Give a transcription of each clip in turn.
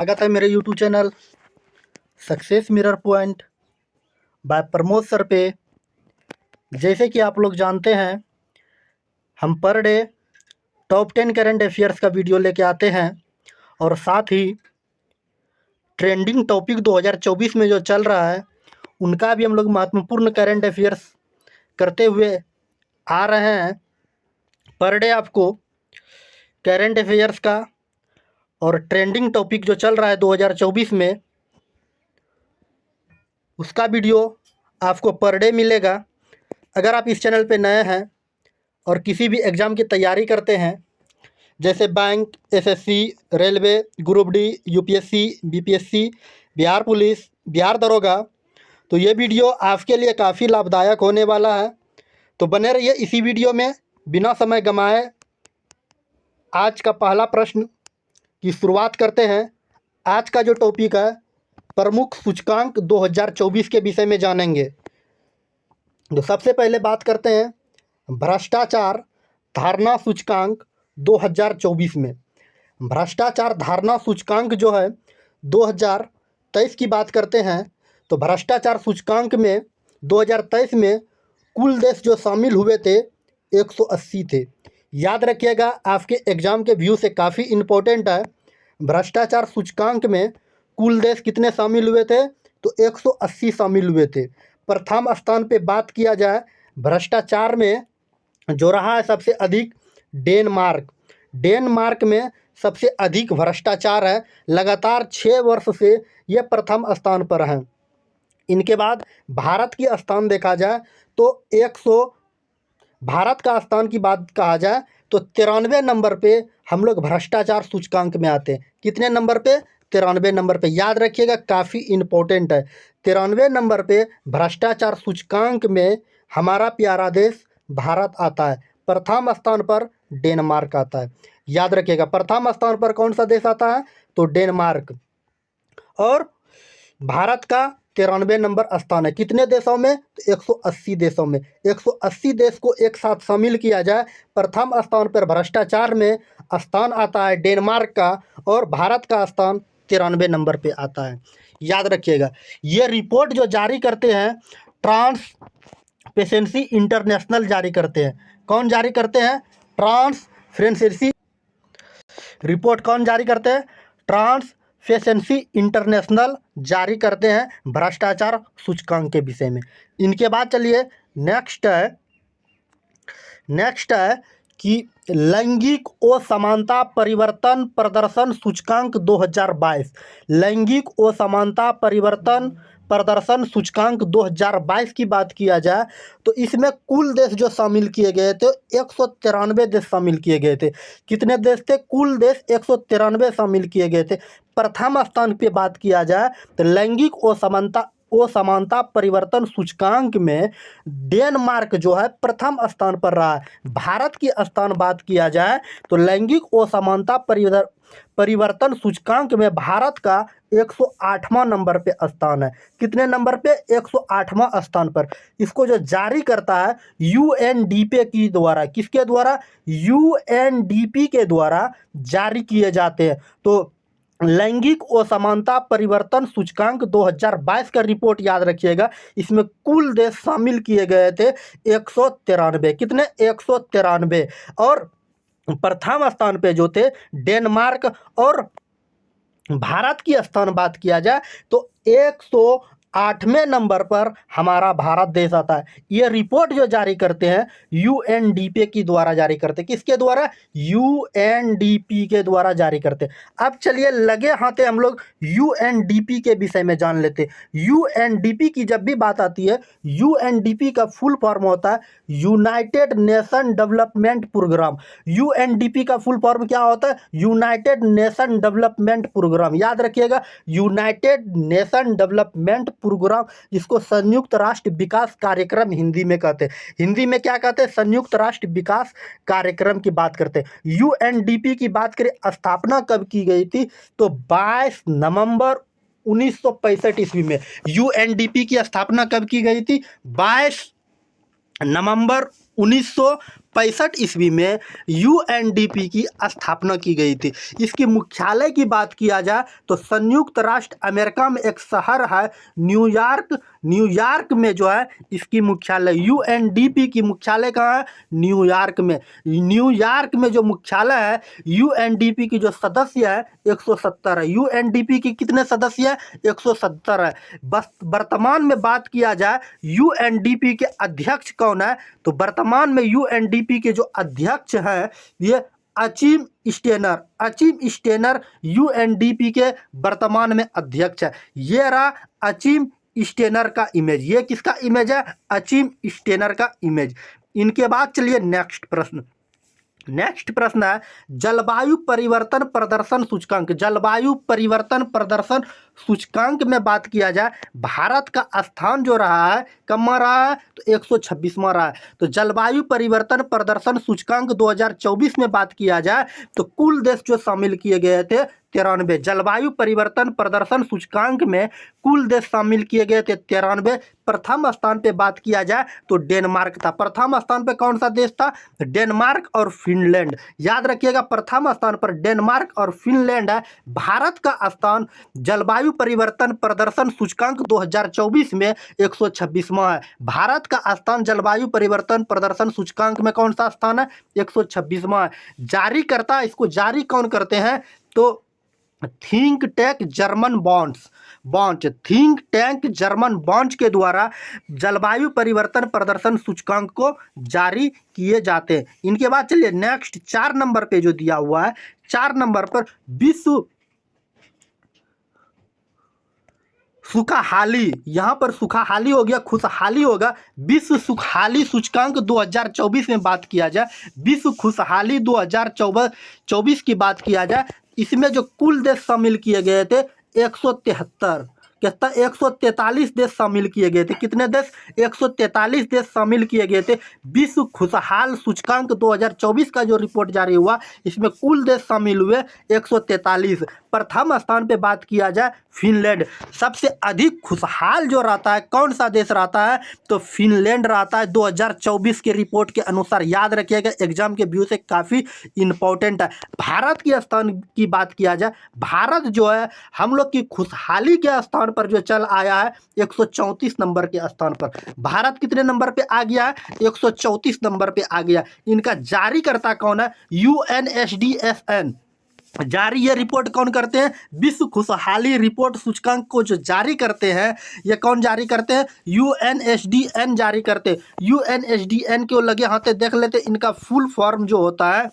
स्वागत है मेरे YouTube channel success mirror point by Pramod sir पे। जैसे कि आप लोग जानते हैं, हम per day top 10 current affairs का वीडियो लेके आते हैं और साथ ही ट्रेंडिंग टॉपिक 2024 में जो चल रहा है उनका भी हम लोग महत्वपूर्ण करंट अफेयर्स करते हुए आ रहे हैं। पर डे आपको करंट अफेयर्स का और ट्रेंडिंग टॉपिक जो चल रहा है 2024 में उसका वीडियो आपको पर डे मिलेगा। अगर आप इस चैनल पे नए हैं और किसी भी एग्ज़ाम की तैयारी करते हैं जैसे bank, SSC, railway, group D, UPSC, BPSC, Bihar police, Bihar दरोगा, तो ये वीडियो आपके लिए काफ़ी लाभदायक होने वाला है। तो बने रहिए इसी वीडियो में। बिना समय गंवाए आज का पहला प्रश्न की शुरुआत करते हैं। आज का जो टॉपिक है प्रमुख सूचकांक 2024 के विषय में जानेंगे। तो सबसे पहले बात करते हैं भ्रष्टाचार धारणा सूचकांक 2024 में। भ्रष्टाचार धारणा सूचकांक जो है 2023 की बात करते हैं तो भ्रष्टाचार सूचकांक में 2023 में कुल देश जो शामिल हुए थे 180 थे। याद रखिएगा, आपके एग्ज़ाम के व्यू से काफ़ी इम्पोर्टेंट है। भ्रष्टाचार सूचकांक में कुल देश कितने शामिल हुए थे तो 180 शामिल हुए थे। प्रथम स्थान पे बात किया जाए भ्रष्टाचार में जो रहा है सबसे अधिक डेनमार्क। डेनमार्क में सबसे अधिक भ्रष्टाचार है, लगातार 6 वर्ष से ये प्रथम स्थान पर हैं। इनके बाद भारत की स्थान देखा जाए तो 100 भारत का स्थान की बात कहा जाए तो 93 नंबर पे हम लोग भ्रष्टाचार सूचकांक में आते हैं। कितने नंबर पे? 93 नंबर पे। याद रखिएगा, काफ़ी इम्पोर्टेंट है। 93 नंबर पे भ्रष्टाचार सूचकांक में हमारा प्यारा देश भारत आता है। प्रथम स्थान पर डेनमार्क आता है। याद रखिएगा, प्रथम स्थान पर कौन सा देश आता है तो डेनमार्क। और भारत का 93 नंबर स्थान है। कितने देशों में तो 180 देशों में। 180 देश को एक साथ शामिल किया जाए, प्रथम स्थान पर भ्रष्टाचार में स्थान आता है डेनमार्क का और भारत का स्थान 93 नंबर पे आता है। याद रखिएगा, ये रिपोर्ट जो जारी करते हैं ट्रांसपेरेंसी इंटरनेशनल जारी करते हैं। कौन जारी करते हैं? ट्रांसपेरेंसी रिपोर्ट कौन जारी करते हैं? ट्रांसपेरेंसी इंटरनेशनल जारी करते हैं भ्रष्टाचार सूचकांक के विषय में। इनके बाद चलिए नेक्स्ट है कि लैंगिक असमानता परिवर्तन प्रदर्शन सूचकांक 2022। लैंगिक असमानता परिवर्तन प्रदर्शन सूचकांक 2022 की बात किया जाए तो इसमें कुल देश जो शामिल किए गए थे 193 देश शामिल किए गए थे। कितने देश थे? कुल देश 193 शामिल किए गए थे। प्रथम स्थान पे बात किया जाए तो लैंगिक असमानता परिवर्तन सूचकांक में डेनमार्क जो है प्रथम स्थान पर रहा है। भारत की स्थान बात किया जाए तो लैंगिक असमानता परिवर्तन सूचकांक में भारत का 108वां नंबर पे स्थान है। कितने नंबर पे? 108वां स्थान पर। इसको जो जारी करता है यूएनडीपी की द्वारा। किसके द्वारा? यूएनडीपी के द्वारा जारी किए जाते हैं। तो लैंगिक असमानता परिवर्तन सूचकांक 2022 का रिपोर्ट याद रखिएगा। इसमें कुल देश शामिल किए गए थे 193। कितने? 193। और प्रथम स्थान पे जो थे डेनमार्क और भारत की स्थान बात किया जाए तो 108वें नंबर पर हमारा भारत देश आता है। ये रिपोर्ट जो जारी करते हैं यूएनडीपी की द्वारा जारी करते हैं। किसके द्वारा? यूएनडीपी के द्वारा जारी करते हैं। अब चलिए लगे हाथे हम लोग यूएनडीपी के विषय में जान लेते हैं। यूएनडीपी की जब भी बात आती है, यूएनडीपी का फुल फॉर्म होता है United Nation Development Programme. UNDP का फुल फॉर्म क्या होता है? United Nation Development Programme. याद रखिएगा, यूनाइटेड नेशन डेवलपमेंट प्रोग्राम, जिसको संयुक्त राष्ट्र विकास कार्यक्रम हिंदी में कहते हैं। हिंदी में क्या कहते हैं? संयुक्त राष्ट्र विकास कार्यक्रम की बात करते हैं। यूएनडीपी की बात करें, स्थापना कब की गई थी तो 22 नवंबर 1965 ईस्वी में। यूएनडीपी की स्थापना कब की गई थी? 22 नवंबर 1965 ईस्वी में यूएनडीपी की स्थापना की गई थी। इसकी मुख्यालय की बात किया जाए तो संयुक्त राष्ट्र अमेरिका में एक शहर है न्यूयॉर्क। न्यूयॉर्क में जो है इसकी मुख्यालय, यूएनडीपी की मुख्यालय कहाँ है? न्यूयॉर्क में। न्यूयॉर्क में जो मुख्यालय है, यूएनडीपी की जो सदस्य है 170 है। यूएनडीपी की कितने सदस्य है? 170 है। बस वर्तमान में बात किया जाए यूएनडीपी के अध्यक्ष कौन है, तो वर्तमान में यूएनडीपी के जो अध्यक्ष हैं ये Achim Steiner. Achim Steiner UNDP के वर्तमान में अध्यक्ष है। ये रहा अचिम स्टेनर का इमेज। ये किसका इमेज है? अचिम स्टेनर का इमेज। इनके बाद चलिए नेक्स्ट प्रश्न। नेक्स्ट प्रश्न है जलवायु परिवर्तन प्रदर्शन सूचकांक। जलवायु परिवर्तन प्रदर्शन सूचकांक में बात किया जाए, भारत का स्थान जो रहा है कम रहा है, तो 126वां रहा है। तो जलवायु परिवर्तन प्रदर्शन सूचकांक 2024 में बात किया जाए तो कुल देश जो शामिल किए गए थे 93। जलवायु परिवर्तन प्रदर्शन सूचकांक में कुल देश शामिल किए गए थे 93। प्रथम स्थान पे बात किया जाए तो डेनमार्क था। प्रथम स्थान पे कौन सा देश था? डेनमार्क और फिनलैंड। याद रखिएगा, प्रथम स्थान पर डेनमार्क और फिनलैंड है। भारत का स्थान जलवायु परिवर्तन प्रदर्शन सूचकांक 2024 में 126वां है। भारत का स्थान जलवायु परिवर्तन प्रदर्शन सूचकांक में कौन सा स्थान है? 126वां है। जारीकर्ता, इसको जारी कौन करते हैं? तो think tank German bonds think tank German bonds के द्वारा जलवायु परिवर्तन प्रदर्शन सूचकांक को जारी किए जाते हैं। इनके बाद चलिए नेक्स्ट 4 नंबर पे जो दिया हुआ है, 4 नंबर पर विश्व सुखाहाली, यहाँ पर सुखाहाली हो गया, खुशहाली होगा। विश्व सुखाहाली सूचकांक 2024 में बात किया जाए, विश्व खुशहाली 2024 की बात किया जाए, इसमें जो कुल देश शामिल किए गए थे 173, कितना 143 देश शामिल किए गए थे। कितने देश? 143 देश शामिल किए गए थे। विश्व खुशहाल सूचकांक 2024 का जो रिपोर्ट जारी हुआ इसमें कुल देश शामिल हुए 143। प्रथम स्थान पे बात किया जाए फिनलैंड। सबसे अधिक खुशहाल जो रहता है कौन सा देश रहता है? तो फिनलैंड रहता है 2024 के रिपोर्ट के अनुसार। याद रखिएगा, एग्जाम के व्यू से काफ़ी इंपॉर्टेंट है। भारत के स्थान की बात किया जाए, भारत जो है हम लोग की खुशहाली के स्थान पर जो चल आया है 134 नंबर के स्थान पर। भारत कितने नंबर पे आ गया है? 134 नंबर पे आ गया। इनका जारीकर्ता कौन है? UNSDSN जारी। ये रिपोर्ट कौन करते हैं? विश्व खुशहाली रिपोर्ट सूचकांक को जो जारी करते हैं ये कौन जारी करते हैं? UNSDN जारी करते हैं। UNSDN को लगे हाथे देख लेते, इनका फुल फॉर्म जो होता है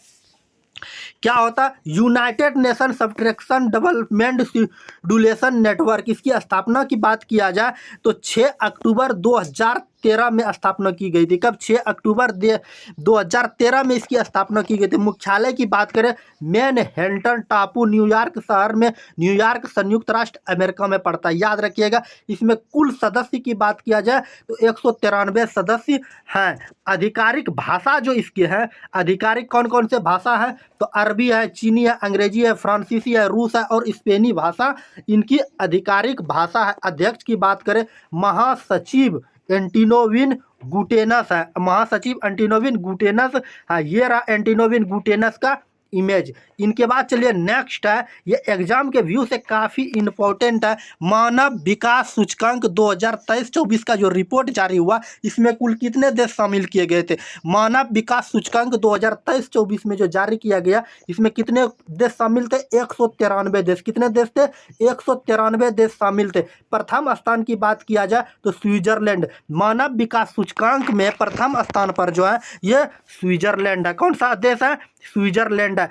क्या होता है? United Nation subscription development schedulation network. इसकी स्थापना की बात किया जाए तो 6 अक्टूबर 2013 में स्थापना की गई थी। कब? 6 अक्टूबर 2013 में इसकी स्थापना की गई थी। मुख्यालय की बात करें मैनहट्टन टापू न्यूयॉर्क शहर में, न्यूयॉर्क संयुक्त राष्ट्र अमेरिका में पड़ता है। याद रखिएगा, इसमें कुल सदस्य की बात किया जाए तो 193 सदस्य हैं। आधिकारिक भाषा जो इसकी है, आधिकारिक कौन कौन से भाषा है? तो अरबी है, चीनी है, अंग्रेजी है, फ्रांसीसी है, रूस है और स्पेनी भाषा इनकी आधिकारिक भाषा है। अध्यक्ष की बात करें महासचिव एंटिनोविन गुटेरस है। महासचिव एंटिनोविन गुटेरस, हाँ ये रहा एंटिनोविन गुटेरस का इमेज। इनके बाद चलिए नेक्स्ट है, ये एग्जाम के व्यू से काफ़ी इंपॉर्टेंट है, मानव विकास सूचकांक 2023-24 का जो रिपोर्ट जारी हुआ इसमें कुल कितने देश शामिल किए गए थे? मानव विकास सूचकांक 2023-24 में जो जारी किया गया इसमें कितने देश शामिल थे? 193 देश। कितने देश थे? 193 देश शामिल थे। प्रथम स्थान की बात किया जाए तो स्विट्जरलैंड। मानव विकास सूचकांक में प्रथम स्थान पर जो है ये स्विट्जरलैंड है। कौन सा देश है? स्विट्जरलैंड है।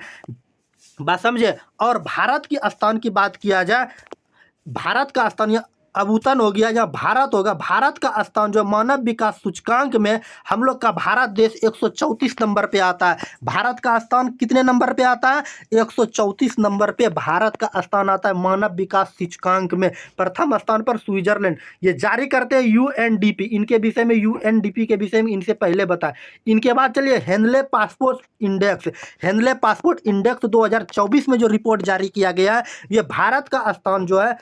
बात समझे। और भारत की स्थान की बात किया जाए, भारत का स्थान यह अबूतन हो गया या भारत होगा। भारत का स्थान जो मानव विकास सूचकांक में हम लोग का भारत देश 134 नंबर पे आता है। भारत का स्थान कितने नंबर पे आता है? 134 नंबर पे भारत का स्थान आता है मानव विकास सूचकांक में। प्रथम स्थान पर स्विट्जरलैंड। ये जारी करते हैं यूएनडीपी। इनके विषय में, यूएनडीपी के विषय में इनसे पहले बताएं। इनके बाद चलिए Henley Passport Index. Henley Passport Index 2024 में जो रिपोर्ट जारी किया गया है ये भारत का स्थान जो है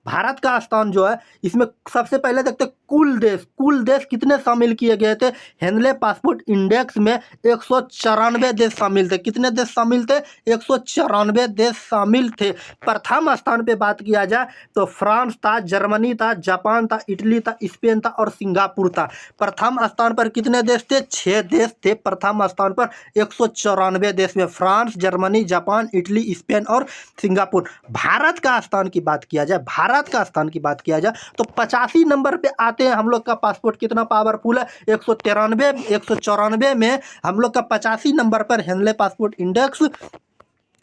भारत का स्थान जो है इसमें सबसे पहले देखते कुल देश कितने शामिल किए गए थे हेनले पासपोर्ट इंडेक्स में? 194 देश शामिल थे। कितने देश शामिल थे? 194 देश शामिल थे। प्रथम स्थान पे बात किया जाए तो फ्रांस था, जर्मनी था, जापान था, इटली था, स्पेन था और सिंगापुर था। प्रथम स्थान पर कितने देश थे? 6 देश थे प्रथम स्थान पर 194 देश में, France, Germany, Japan, Italy, Spain और सिंगापुर। भारत का स्थान की बात किया जाए, भारत का स्थान की बात किया जाए तो 85 नंबर पे आते हैं। हम लोग का पासपोर्ट कितना पावरफुल है? 194 में हम लोग का 85 नंबर पर हेनले पासपोर्ट इंडेक्स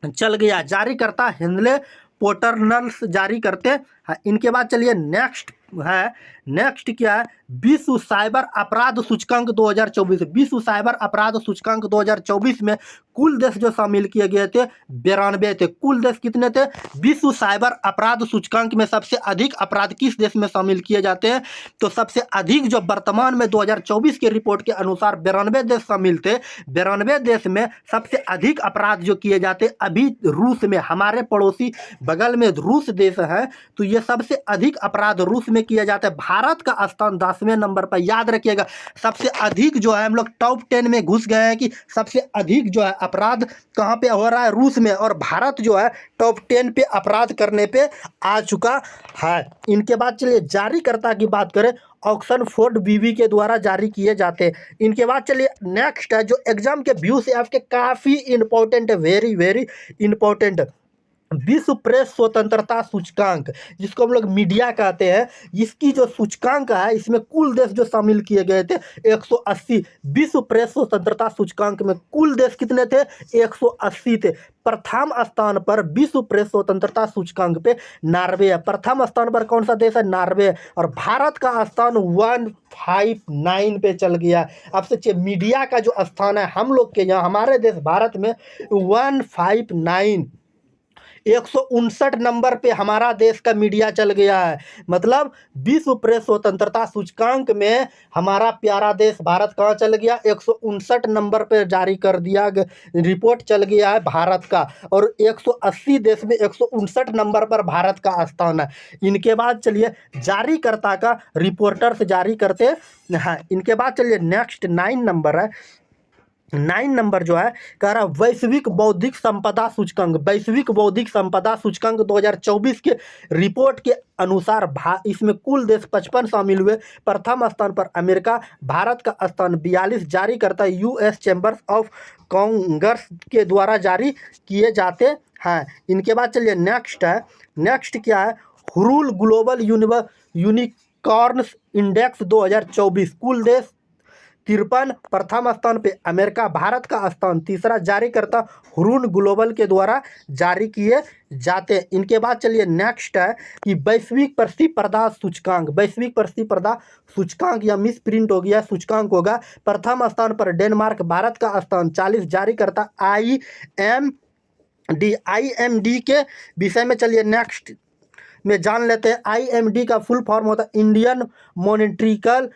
चल गया। जारी करता हेनले पोर्टल्स जारी करते हैं। इनके बाद चलिए नेक्स्ट है, नेक्स्ट क्या है? विश्व साइबर अपराध सूचकांक 2024। विश्व साइबर अपराध सूचकांक 2024 में कुल देश जो शामिल किए गए थे 92 थे। कुल देश कितने थे? विश्व साइबर अपराध सूचकांक में सबसे अधिक अपराध किस देश में शामिल किए जाते हैं? तो सबसे अधिक जो वर्तमान में 2024 के रिपोर्ट के अनुसार 92 देश शामिल थे। 92 देश में सबसे अधिक अपराध जो किए जाते अभी रूस में, हमारे पड़ोसी बगल में रूस देश है, तो ये सबसे अधिक अपराध रूस में किए जाते हैं। भारत का स्थान 10वें नंबर पर। याद रखिएगा, सबसे अधिक जो है हम लोग टॉप 10 में घुस गए हैं कि सबसे अधिक जो है अपराध कहाँ पे हो रहा है? रूस में। और भारत जो है टॉप 10 पे अपराध करने पे आ चुका है। इनके बाद चलिए जारीकर्ता की बात करें, ऑक्सफोर्ड बीवी के द्वारा जारी किए जाते हैं। इनके बाद चलिए नेक्स्ट है जो एग्जाम के व्यू से आपके काफ़ी इंपॉर्टेंट है, वेरी वेरी इंपॉर्टेंट, विश्व प्रेस स्वतंत्रता सूचकांक, जिसको हम लोग मीडिया कहते हैं। इसकी जो सूचकांक है इसमें कुल देश जो शामिल किए गए थे 180। विश्व प्रेस स्वतंत्रता सूचकांक में कुल देश कितने थे? 180 थे। प्रथम स्थान पर विश्व प्रेस स्वतंत्रता सूचकांक पे नॉर्वे है। प्रथम स्थान पर कौन सा देश है? नॉर्वे। और भारत का स्थान 159 पे चल गया। अब सोचिए मीडिया का जो स्थान है हम लोग के यहाँ, हमारे देश भारत में 159, 159 नंबर पे हमारा देश का मीडिया चल गया है। मतलब विश्व प्रेस स्वतंत्रता सूचकांक में हमारा प्यारा देश भारत कहाँ चल गया? 159 नंबर पे जारी कर दिया, रिपोर्ट चल गया है भारत का। और 180 देश में 159 नंबर पर भारत का स्थान है। इनके बाद चलिए जारीकर्ता का रिपोर्टर्स जारी करते हैं। इनके बाद चलिए नेक्स्ट 9 नंबर है। 9 नंबर जो है कह रहा वैश्विक बौद्धिक संपदा सूचकांक। वैश्विक बौद्धिक संपदा सूचकांक 2024 के रिपोर्ट के अनुसार इसमें कुल देश 55 शामिल हुए। प्रथम स्थान पर अमेरिका, भारत का स्थान 42 जारी करता है यूएस चैम्बर्स ऑफ कॉमर्स के द्वारा जारी किए जाते हैं। इनके बाद चलिए नेक्स्ट है, नेक्स्ट क्या है? हुरुल ग्लोबल यूनिकॉर्न्स इंडेक्स 2024। कुल देश 53, प्रथम स्थान पे अमेरिका, भारत का स्थान तीसरा, जारी करता हुरून ग्लोबल के द्वारा जारी किए जाते हैं। इनके बाद चलिए नेक्स्ट है कि वैश्विक प्रतिस्पर्धा सूचकांक। वैश्विक प्रतिस्पर्धा सूचकांक या मिस प्रिंट हो गया, सूचकांक होगा। प्रथम स्थान पर डेनमार्क, भारत का स्थान 40, जारी करता IMD के विषय में चलिए नेक्स्ट में जान लेते हैं। IMD का फुल फॉर्म होता है Indian monitorical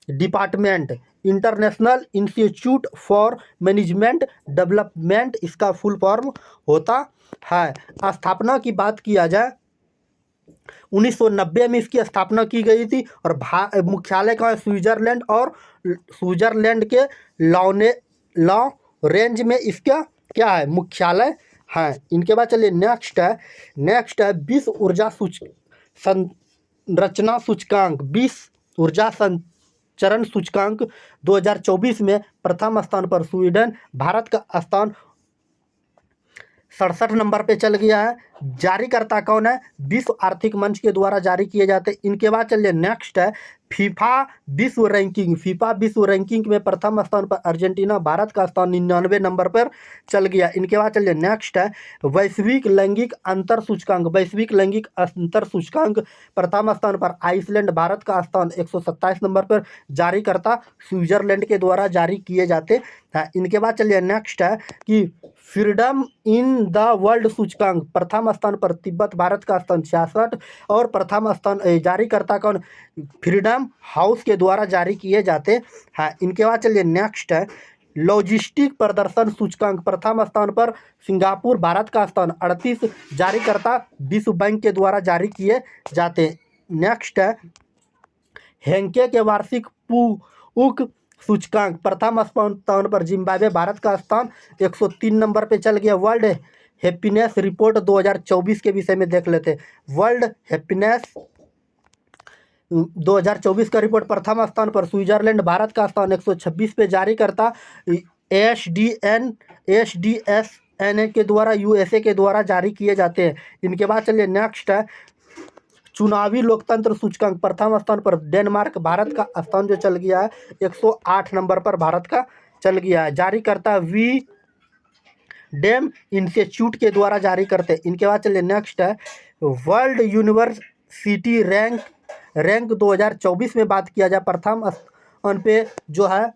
department, international institute for management development इसका फुल फॉर्म होता है। स्थापना की बात किया जाए 1990 में इसकी स्थापना की गई थी। और मुख्यालय का है स्विट्जरलैंड, और स्विट्जरलैंड के लॉरेंज में इसका क्या है? मुख्यालय है। इनके बाद चलिए नेक्स्ट है विश्व ऊर्जा संरचना सूचकांक। विश्व ऊर्जा चरण सूचकांक 2024 में प्रथम स्थान पर स्वीडन, भारत का स्थान 67 नंबर पे चल गया है। जारीकर्ता कौन है? विश्व आर्थिक मंच के द्वारा जारी किए जाते हैं। इनके बाद चलिए नेक्स्ट है फीफा विश्व रैंकिंग। फीफा विश्व रैंकिंग में प्रथम स्थान पर अर्जेंटीना, भारत का स्थान 99 नंबर पर चल गया। इनके बाद चलिए नेक्स्ट है वैश्विक लैंगिक अंतर सूचकांक। वैश्विक लैंगिक अंतर सूचकांक प्रथम स्थान पर आइसलैंड, भारत का स्थान 127 नंबर पर, जारी करता स्विट्जरलैंड के द्वारा जारी किए जाते हैं। इनके बाद चलिए नेक्स्ट है कि फ्रीडम इन द वर्ल्ड सूचकांक। प्रथम स्थान पर तिब्बत, भारत का स्थान 66, और प्रथम स्थान जारी करता कौन? फ्रीडम हाउस के द्वारा जारी किए जाते हैं। इनके बाद चलिए नेक्स्ट है लॉजिस्टिक प्रदर्शन सूचकांक। प्रथम स्थान पर सिंगापुर, भारत का स्थान 38, जारी करता विश्व बैंक के द्वारा जारी किए जाते हैं। नेक्स्ट है हेंके के वार्षिक पूक सूचकांक प्रथम स्थान पर जिम्बाब्वे, भारत का स्थान 103 नंबर पे चल गया। वर्ल्ड हैप्पीनेस रिपोर्ट 2024 के विषय में देख लेते हैं। वर्ल्ड हैप्पीनेस 2024 का रिपोर्ट प्रथम स्थान पर स्विट्जरलैंड, भारत का स्थान 126 पे जारी करता एसडीएसएन के द्वारा यूएसए के द्वारा जारी किए जाते हैं। इनके बाद चलिए नेक्स्ट है चुनावी लोकतंत्र सूचकांक प्रथम स्थान पर डेनमार्क, भारत का स्थान जो चल गया है 108 नंबर पर भारत का चल गया है। जारी करता वी डेम इंस्टीट्यूट के द्वारा जारी करते हैं। इनके बाद चलिए नेक्स्ट है वर्ल्ड यूनिवर्सिटी रैंक 2024 में बात किया जाए प्रथम स्थान पे जो है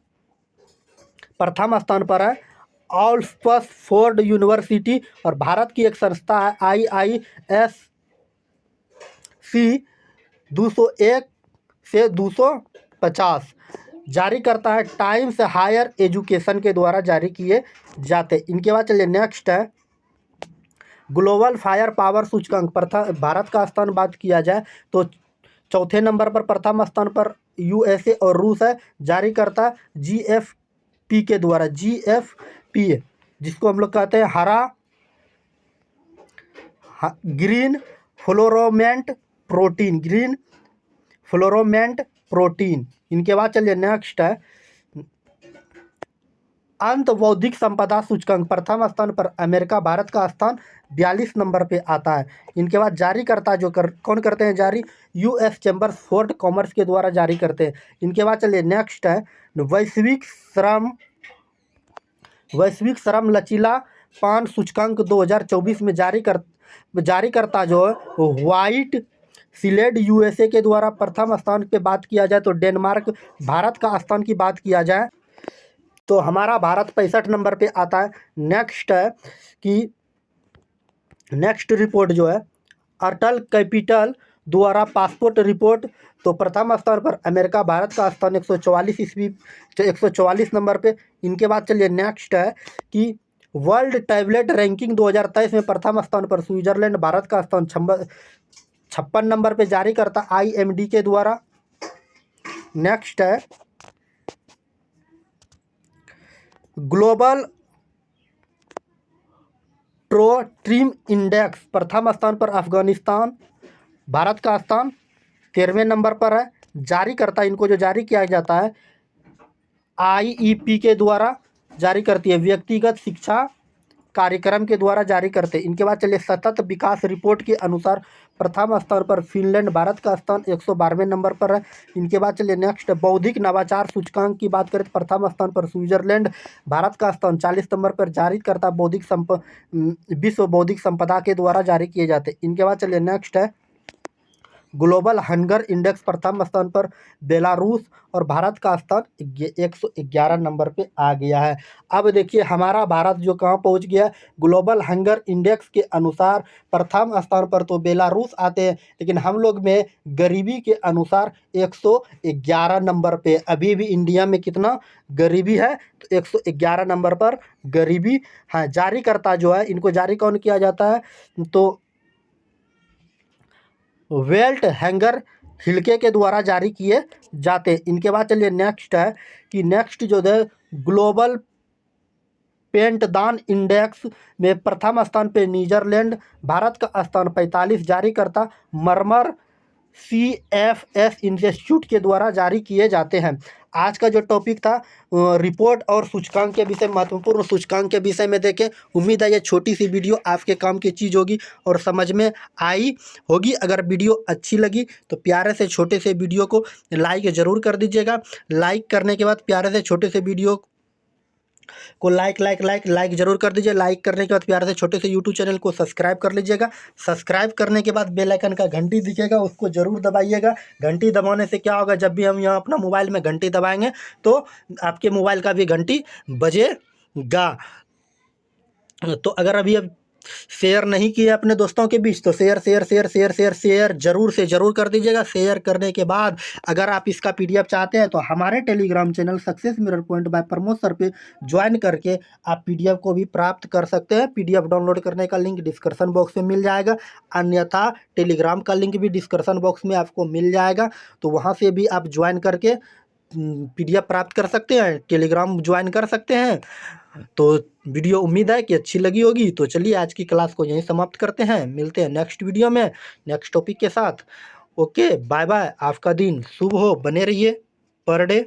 प्रथम स्थान पर है ऑक्सफोर्ड यूनिवर्सिटी और भारत की एक संस्था है IISc 201 से 250 जारी करता है टाइम्स हायर एजुकेशन के द्वारा जारी किए जाते। इनके बाद चलिए नेक्स्ट है ग्लोबल फायर पावर सूचकांक प्रथम भारत का स्थान बात किया जाए तो चौथे नंबर पर प्रथम स्थान पर यूएसए और रूस है। जारी करता GFP के द्वारा GFP जिसको हम लोग कहते हैं ग्रीन फ्लोरोमेंट प्रोटीन। इनके बाद चलिए नेक्स्ट है अंत बौद्धिक संपदा सूचकांक प्रथम स्थान पर अमेरिका, भारत का स्थान 42 नंबर पे आता है। इनके बाद जारी करता कौन करते हैं जारी US चैम्बर्स फॉर कॉमर्स के द्वारा जारी करते हैं। इनके बाद चलिए नेक्स्ट है वैश्विक श्रम लचीलापन सूचकांक 2024 में जारी करता जो व्हाइट सिलेड USA के द्वारा प्रथम स्थान पे बात किया जाए तो डेनमार्क, भारत का स्थान की बात किया जाए तो हमारा भारत 65 नंबर पे आता है। नेक्स्ट है कि नेक्स्ट रिपोर्ट जो है अटल कैपिटल द्वारा पासपोर्ट रिपोर्ट तो प्रथम स्थान पर अमेरिका, भारत का स्थान 144 नंबर पे। इनके बाद चलिए नेक्स्ट है कि वर्ल्ड टैबलेट रैंकिंग 2023 में प्रथम स्थान पर स्विट्जरलैंड, भारत का स्थान 56 नंबर पे जारी करता IMD के द्वारा। नेक्स्ट है ग्लोबल ट्रिम इंडेक्स प्रथम स्थान पर अफगानिस्तान, भारत का स्थान 13वें नंबर पर है। जारी करता इनको जो जारी किया जाता है IEP के द्वारा जारी करती है, व्यक्तिगत शिक्षा कार्यक्रम के द्वारा जारी करते हैं। इनके बाद चलिए सतत विकास रिपोर्ट के अनुसार प्रथम स्थान पर फिनलैंड, भारत का स्थान 112वें नंबर पर है। इनके बाद चलिए नेक्स्ट बौद्धिक नवाचार सूचकांक की बात करें तो प्रथम स्थान पर स्विट्जरलैंड, भारत का स्थान 40 नंबर पर जारी करता विश्व बौद्धिक संपदा के द्वारा जारी किए जाते। इनके बाद चलिए नेक्स्ट है ग्लोबल हंगर इंडेक्स प्रथम स्थान पर बेलारूस और भारत का स्थान 111 नंबर पे आ गया है। अब देखिए हमारा भारत जो कहाँ पहुँच गया ग्लोबल हंगर इंडेक्स के अनुसार प्रथम स्थान पर तो बेलारूस आते हैं लेकिन हम लोग में गरीबी के अनुसार 111 नंबर पे अभी भी इंडिया में कितना गरीबी है तो 111 नंबर पर गरीबी है। जारी करता जो है इनको जारी कौन किया जाता है तो वेल्ट हैंगर हिलके के द्वारा जारी किए जाते। इनके बाद चलिए नेक्स्ट है कि नेक्स्ट जो है ग्लोबल पेंटदान इंडेक्स में प्रथम स्थान पे नीदरलैंड, भारत का स्थान 45 जारी करता मरमर CFS इंस्टीट्यूट के द्वारा जारी किए जाते हैं। आज का जो टॉपिक था रिपोर्ट और सूचकांक के विषय महत्वपूर्ण सूचकांक के विषय में देखें। उम्मीद है ये छोटी सी वीडियो आपके काम की चीज़ होगी और समझ में आई होगी। अगर वीडियो अच्छी लगी तो प्यारे से छोटे से वीडियो को लाइक ज़रूर कर दीजिएगा। लाइक करने के बाद प्यारे से छोटे से वीडियो को लाइक जरूर कर दीजिए। लाइक करने के बाद प्यार से छोटे से यूट्यूब चैनल को सब्सक्राइब कर लीजिएगा। सब्सक्राइब करने के बाद बेल आइकन का घंटी दिखेगा उसको ज़रूर दबाइएगा। घंटी दबाने से क्या होगा जब भी हम यहाँ अपना मोबाइल में घंटी दबाएंगे तो आपके मोबाइल का भी घंटी बजेगा। तो अगर अभी शेयर नहीं किए अपने दोस्तों के बीच तो share share share share share share जरूर से ज़रूर कर दीजिएगा। शेयर करने के बाद अगर आप इसका पीडीएफ चाहते हैं तो हमारे Telegram channel success mirror point by Pramod sir पे ज्वाइन करके आप पीडीएफ को भी प्राप्त कर सकते हैं। पीडीएफ डाउनलोड करने का लिंक डिस्क्रिप्शन बॉक्स में मिल जाएगा, अन्यथा टेलीग्राम का लिंक भी डिस्क्रिप्शन बॉक्स में आपको मिल जाएगा, तो वहाँ से भी आप ज्वाइन करके पीडीएफ प्राप्त कर सकते हैं, टेलीग्राम ज्वाइन कर सकते हैं। तो वीडियो उम्मीद है कि अच्छी लगी होगी। तो चलिए आज की क्लास को यहीं समाप्त करते हैं, मिलते हैं नेक्स्ट वीडियो में नेक्स्ट टॉपिक के साथ। ओके, बाय बाय, आपका दिन शुभ हो, बने रहिए पर डे।